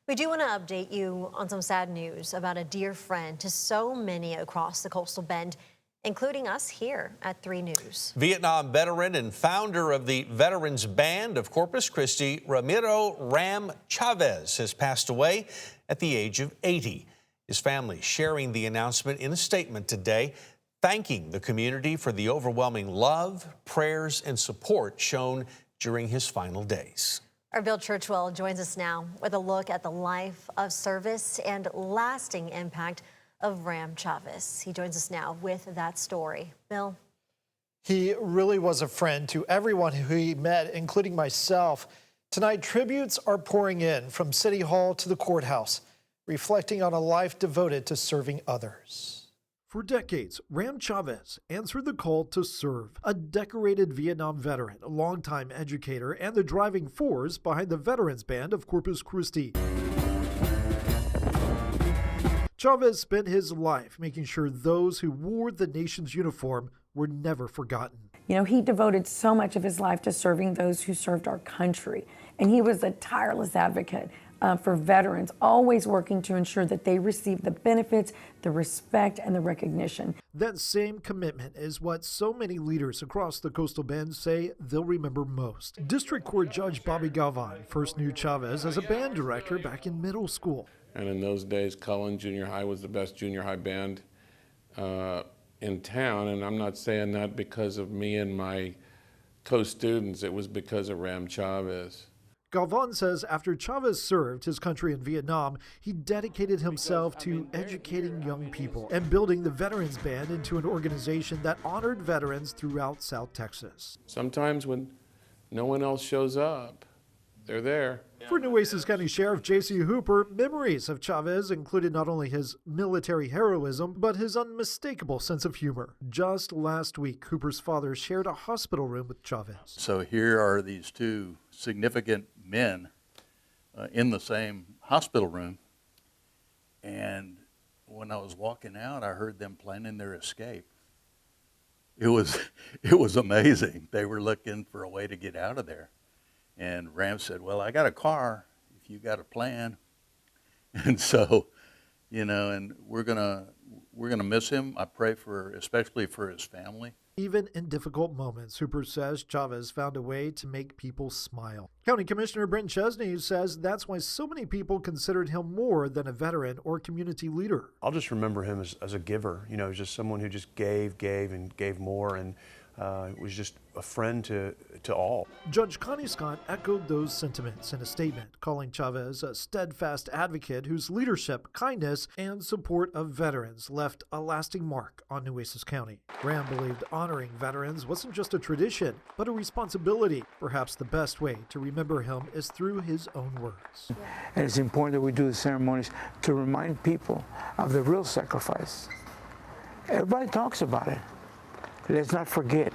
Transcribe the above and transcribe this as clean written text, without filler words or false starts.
We do want to update you on some sad news about a dear friend to so many across the coastal bend, including us here at 3 News. Vietnam veteran and founder of the Veterans Band of Corpus Christi, Ram Chavez, has passed away at the age of 80. His family sharing the announcement in a statement today, thanking the community for the overwhelming love, prayers, and support shown during his final days. Our Bill Churchwell joins us now with a look at the life of service and lasting impact of Ram Chavez. He joins us now with that story. Bill. He really was a friend to everyone who he met, including myself. Tonight, tributes are pouring in from City Hall to the courthouse, reflecting on a life devoted to serving others. For decades, Ram Chavez answered the call to serve. A decorated Vietnam veteran, a longtime educator, and the driving force behind the Veterans Band of Corpus Christi. Chavez spent his life making sure those who wore the nation's uniform were never forgotten. You know, he devoted so much of his life to serving those who served our country, and he was a tireless advocate for veterans, always working to ensure that they receive the benefits, the respect, and the recognition. That same commitment is what so many leaders across the coastal bend say they'll remember most. District Court Judge Bobby Galvan first knew Chavez as a band director back in middle school. And in those days, Cullen Junior High was the best junior high band in town. And I'm not saying that because of me and my co-students. It was because of Ram Chavez. Galvan says after Chavez served his country in Vietnam, he dedicated himself to educating young people and building the Veterans Band into an organization that honored veterans throughout South Texas. Sometimes when no one else shows up, they're there. For Nueces County Sheriff J.C. Hooper, memories of Chavez included not only his military heroism, but his unmistakable sense of humor. Just last week, Hooper's father shared a hospital room with Chavez. So here are these two significant men in the same hospital room, and when I was walking out, I heard them planning their escape. It was amazing. They were looking for a way to get out of there. And Ram said, well, I got a car if you got a plan. And so, you know, and we're gonna miss him. I pray especially for his family. Even in difficult moments, Hooper says Chavez found a way to make people smile. County Commissioner Brent Chesney says that's why so many people considered him more than a veteran or community leader. I'll just remember him as a giver, you know, just someone who just gave and gave more, and was just a friend to all. Judge Connie Scott echoed those sentiments in a statement, calling Chavez a steadfast advocate whose leadership, kindness, and support of veterans left a lasting mark on Nueces County. Ram believed honoring veterans wasn't just a tradition, but a responsibility. Perhaps the best way to remember him is through his own words. And it's important that we do the ceremonies to remind people of the real sacrifice. Everybody talks about it. Let's not forget